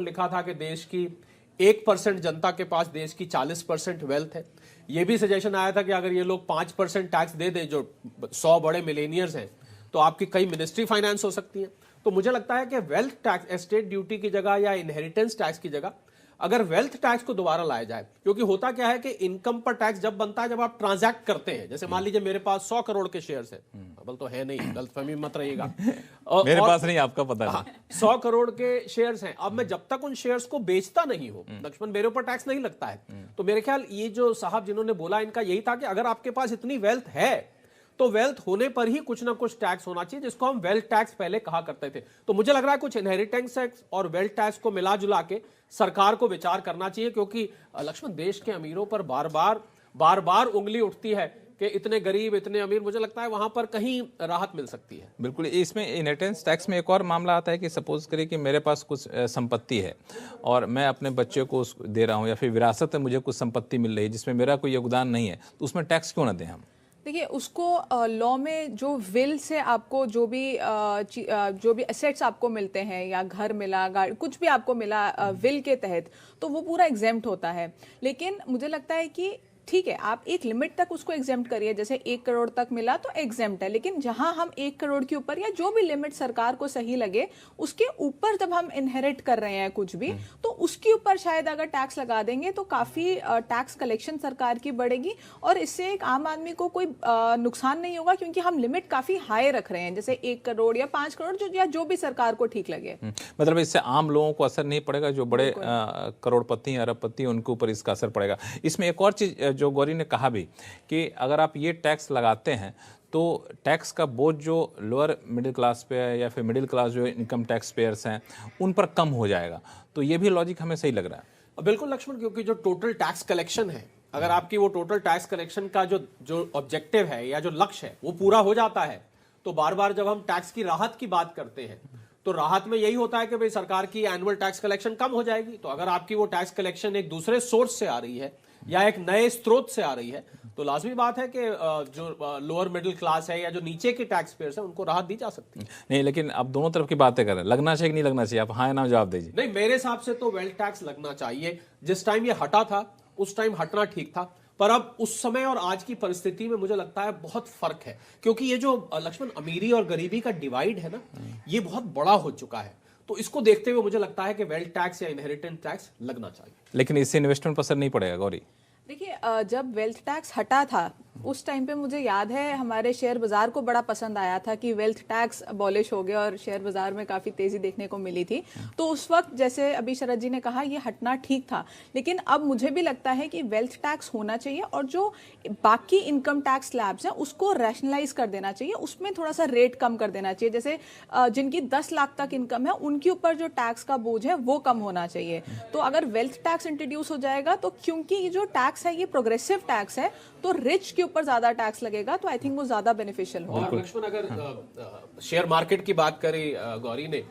लिखा था कि देश की 1% जनता के पास देश की 40% वेल्थ है। यह भी सजेशन आया था कि अगर ये लोग 5% टैक्स दे दें, जो 100 बड़े मिलेनियर्स हैं, तो आपकी कई मिनिस्ट्री फाइनेंस हो सकती है। तो मुझे लगता है कि वेल्थ टैक्स, एस्टेट ड्यूटी की जगह या इनहेरिटेंस टैक्स की जगह अगर वेल्थ टैक्स को दोबारा लाया जाए, क्योंकि होता क्या है कि इनकम पर टैक्स जब बनता है जब आप ट्रांजैक्ट करते हैं। जैसे मान लीजिए मेरे पास 100 करोड़ के शेयर्स हैं, बल तो है नहीं, गलतफहमी मत रहिएगा। मेरे पास नहीं, आपका पता नहीं। 100 करोड़ के शेयर्स हैं। अब मैं जब तक उन शेयर्स को बेचता नहीं हूं लक्ष्मण, मेरे ऊपर टैक्स नहीं लगता है। तो मेरे ख्याल ये जो साहब जिन्होंने बोला, इनका यही था कि अगर आपके पास इतनी वेल्थ है तो वेल्थ होने पर ही कुछ ना कुछ टैक्स होना चाहिए, जिसको हम वेल्थ टैक्स पहले कहा करते थे। तो मुझे लग रहा है कुछ इनहेरिटेंस टैक्स और वेल्थ टैक्स को मिला जुला के सरकार को विचार करना चाहिए, क्योंकि लक्ष्मण देश के अमीरों पर बार बार उंगली उठती है कि इतने गरीब इतने अमीर। मुझे लगता है वहां पर कहीं राहत मिल सकती है। बिल्कुल। इसमें इनहेरिटेंस टैक्स में एक और मामला आता है कि सपोज करिए कि मेरे पास कुछ संपत्ति है और मैं अपने बच्चे को दे रहा हूं, या फिर विरासत में मुझे कुछ संपत्ति मिल रही है जिसमें मेरा कोई योगदान नहीं है, तो उसमें टैक्स क्यों ना दें हम? देखिए, उसको लॉ में जो विल से आपको जो भी एसेट्स आपको मिलते हैं, या घर मिला, गाड़ी, कुछ भी आपको मिला विल के तहत, तो वो पूरा एग्जेम्प्ट होता है। लेकिन मुझे लगता है कि ठीक है, आप एक लिमिट तक उसको एग्जेम्प्ट करिए, जैसे 1 करोड़ तक मिला तो एग्जेम्प्ट है। लेकिन जहां हम 1 करोड़ के ऊपर, या जो भी लिमिट सरकार को सही लगे, उसके ऊपर जब हम इनहेरिट कर रहे हैं कुछ भी, तो उसके ऊपर शायद अगर टैक्स लगा देंगे तो काफी टैक्स कलेक्शन सरकार की बढ़ेगी, और इससे एक आम आदमी को कोई नुकसान नहीं होगा, क्योंकि हम लिमिट काफी हाई रख रहे हैं, जैसे 1 करोड़ या 5 करोड़, या जो भी सरकार को ठीक लगे। मतलब इससे आम लोगों को असर नहीं पड़ेगा, जो बड़े करोड़पति अरबपति उनके ऊपर इसका असर पड़ेगा। इसमें एक और चीज जो गौरी ने कहा भी, कि अगर आप ये टैक्स लगाते हैं तो टैक्स का बोझ जो लोअर मिडिल क्लास पे है, या फिर मिडिल क्लास जो इनकम टैक्स पेयर्स हैं, उन पर कम हो जाएगा। तो ये भी लॉजिक हमें सही लग रहा है। बिल्कुल लक्ष्मण, क्योंकि जो टोटल टैक्स कलेक्शन है, अगर आपकी वो टोटल टैक्स कलेक्शन का जो ऑब्जेक्टिव है या जो लक्ष्य है वो पूरा हो जाता है, तो बार बार जब हम टैक्स की राहत की बात करते हैं तो राहत में यही होता है कि भाई सरकार की एनुअल टैक्स कलेक्शन कम हो जाएगी। तो अगर आपकी वो टैक्स कलेक्शन एक दूसरे सोर्स से आ रही है या एक नए स्रोत से आ रही है, तो लाजमी बात है कि जो लोअर मिडिल क्लास है या जो नीचे के टैक्स पेयर्स है, उनको राहत दी जा सकती है। नहीं, लेकिन अब दोनों तरफ की बातें करें, लगना चाहिए कि नहीं लगना चाहिए? आप हाँ या ना जवाब दीजिए। नहीं, मेरे हिसाब से तो वेल्थ टैक्स लगना चाहिए। जिस टाइम ये हटा था उस टाइम हटना ठीक था, पर अब उस समय और आज की परिस्थिति में मुझे लगता है बहुत फर्क है, क्योंकि ये जो लक्ष्मण अमीरी और गरीबी का डिवाइड है ना, ये बहुत बड़ा हो चुका है। तो इसको देखते हुए मुझे लगता है कि वेल्थ टैक्स या इनहेरिटेंस टैक्स लगना चाहिए। लेकिन इससे इन्वेस्टमेंट पर असर नहीं पड़ेगा गौरी? देखिए, जब वेल्थ टैक्स हटा था उस टाइम पे मुझे याद है हमारे शेयर बाजार को बड़ा पसंद आया था कि वेल्थ टैक्स अबॉलिश हो गया, और शेयर बाजार में काफी तेजी देखने को मिली थी। तो उस वक्त, जैसे अभी शरद जी ने कहा, ये हटना ठीक था। लेकिन अब मुझे भी लगता है कि वेल्थ टैक्स होना चाहिए, और जो बाकी इनकम टैक्स स्लैब्स हैं उसको रैशनलाइज कर देना चाहिए, उसमें थोड़ा सा रेट कम कर देना चाहिए। जैसे जिनकी 10 लाख तक इनकम है उनके ऊपर जो टैक्स का बोझ है वो कम होना चाहिए। तो अगर वेल्थ टैक्स इंट्रोड्यूस हो जाएगा, तो क्योंकि ये जो टैक्स है ये प्रोग्रेसिव टैक्स है, तो रिच के ऊपर ज्यादा टैक्स लगेगा, तो आई थिंक वो ज्यादा बेनिफिशियल होगा। लक्ष्मण, अगर शेयर मार्केट की बात करें गौरी ने,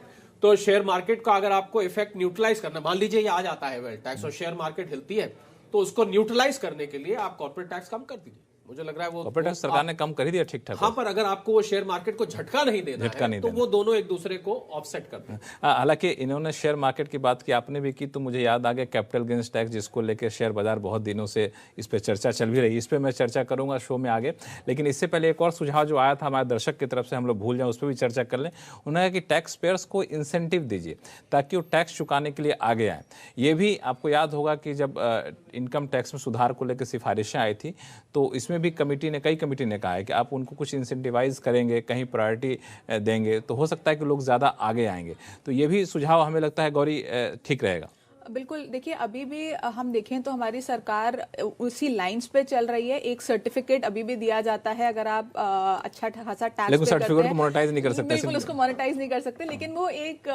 तो शेयर मार्केट का अगर आपको इफेक्ट न्यूट्रलाइज करना, मान लीजिए ये आ जाता है वेल्थ टैक्स और शेयर मार्केट हिलती है, तो उसको न्यूट्रलाइज करने के लिए आप कॉर्पोरेट टैक्स कम कर दीजिए। मुझे लग रहा है वो कॉर्पोरेट टैक्स सरकार ने कम कर ही दिया ठीक ठाक। हाँ, पर अगर आपको वो शेयर मार्केट को झटका नहीं देना है, तो वो दोनों एक दूसरे को ऑफसेट करते हैं। हालांकि इन्होंने शेयर मार्केट की बात की, आपने भी की, तो मुझे याद आ गया कैपिटल गेन्स टैक्स, जिसको लेकर शेयर बाजार बहुत दिनों से इस पर चर्चा चल भी रही है। इस पर मैं चर्चा करूंगा शो में आगे, लेकिन इससे पहले एक और सुझाव जो आया था हमारे दर्शक की तरफ से, हम लोग भूल जाएं, उस पर भी चर्चा कर लें। उन्होंने कहा कि टैक्स पेयर्स को इंसेंटिव दीजिए ताकि वो टैक्स चुकाने के लिए आगे आए। ये भी आपको याद होगा कि जब इनकम टैक्स में सुधार को लेकर सिफारिशें आई थी, तो इसमें भी कई कमेटी ने कहा है कि आप उनको कुछ इंसेंटिवाइज करेंगे, कहीं प्रायोरिटी देंगे, तो हो सकता है कि लोग ज़्यादा आगे आएंगे। तो ये भी सुझाव हमें लगता है गौरी ठीक रहेगा। बिल्कुल। देखिए, अभी भी हम देखें तो हमारी सरकार उसी लाइंस पे चल रही है। एक सर्टिफिकेट अभी भी दिया जाता है अगर आप अच्छा खासा टैक्स लेकिन सर्टिफिकेट को मोनेटाइज नहीं कर सकते। बिल्कुल, उसको मोनेटाइज नहीं कर सकते, लेकिन वो एक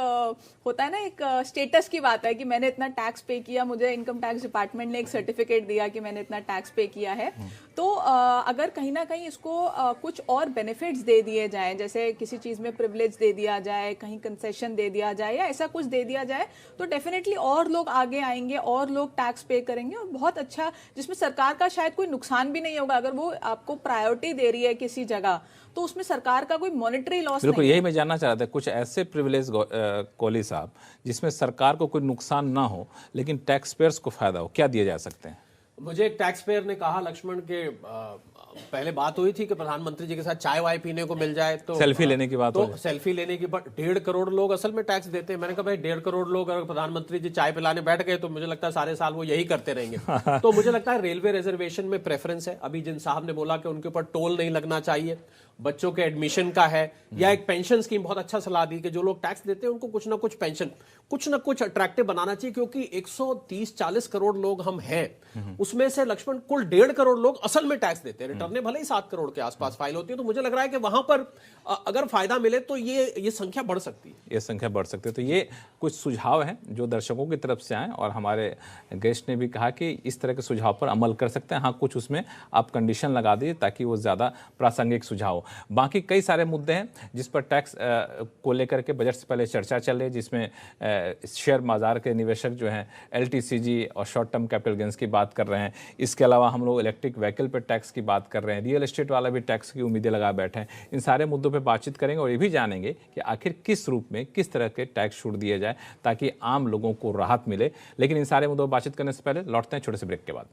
होता है ना, एक स्टेटस की बात है कि मैंने इतना टैक्स पे किया, मुझे इनकम टैक्स डिपार्टमेंट ने एक सर्टिफिकेट दिया कि मैंने इतना टैक्स पे किया है। तो अगर कहीं ना कहीं इसको कुछ और बेनिफिट्स दे दिए जाएं, जैसे किसी चीज़ में प्रिविलेज दे दिया जाए, कहीं कंसेशन दे दिया जाए या ऐसा कुछ दे दिया जाए, तो डेफिनेटली और लोग आगे आएंगे और लोग टैक्स पे करेंगे और बहुत अच्छा, जिसमें सरकार का शायद कोई नुकसान भी नहीं होगा। अगर वो आपको प्रायोरिटी दे रही है किसी जगह, तो उसमें सरकार का कोई मॉनेटरी लॉस नहीं। बिल्कुल, यही मैं जानना चाह रहा था, कुछ ऐसे प्रिविलेज कोहली साहब जिसमें सरकार को कोई नुकसान ना हो लेकिन टैक्स पेयर्स को फायदा हो, क्या दिए जा सकते हैं? मुझे एक टैक्स पेयर ने कहा लक्ष्मण के पहले बात हुई थी कि प्रधानमंत्री जी के साथ चाय वाय पीने को मिल जाए तो सेल्फी लेने की बात, तो सेल्फी लेने की, बट 1.5 करोड़ लोग असल में टैक्स देते हैं। मैंने कहा भाई 1.5 करोड़ लोग अगर प्रधानमंत्री जी चाय पिलाने बैठ गए तो मुझे लगता है सारे साल वो यही करते रहेंगे। तो मुझे लगता है रेलवे रिजर्वेशन में प्रेफरेंस है। अभी जिन साहब ने बोला कि उनके ऊपर टोल नहीं लगना चाहिए, बच्चों के एडमिशन का है, या एक पेंशन स्कीम बहुत अच्छा सलाह दी कि जो लोग टैक्स देते हैं उनको कुछ ना कुछ पेंशन, कुछ ना कुछ अट्रैक्टिव बनाना चाहिए, क्योंकि 130-40 करोड़ लोग हम हैं, उसमें से लक्ष्मण कुल 1.5 करोड़ लोग असल में टैक्स देते हैं। रिटर्न भले ही 7 करोड़ के आसपास फाइल होती है, तो मुझे लग रहा है कि वहां पर अगर फायदा मिले तो ये संख्या बढ़ सकती है। ये संख्या बढ़ सकती है। तो ये कुछ सुझाव हैं जो दर्शकों की तरफ से आए और हमारे गेस्ट ने भी कहा कि इस तरह के सुझाव पर अमल कर सकते हैं। हाँ, कुछ उसमें आप कंडीशन लगा दीजिए ताकि वो ज़्यादा प्रासंगिक सुझाव हो। बाकी कई सारे मुद्दे हैं जिस पर टैक्स को लेकर के बजट से पहले चर्चा चल रही है, जिसमें शेयर बाजार के निवेशक जो हैं LTCG और शॉर्ट टर्म कैपिटल गेंस की बात कर रहे हैं। इसके अलावा हम लोग इलेक्ट्रिक व्हीकल पर टैक्स की बात कर रहे हैं, रियल एस्टेट वाला भी टैक्स की उम्मीदें लगा बैठे हैं। इन सारे मुद्दों पर बातचीत करेंगे और ये भी जानेंगे कि आखिर किस रूप में किस तरह के टैक्स छूट दिए जाए ताकि आम लोगों को राहत मिले। लेकिन इन सारे मुद्दों पर बातचीत करने से पहले लौटते हैं छोटे से ब्रेक के बाद।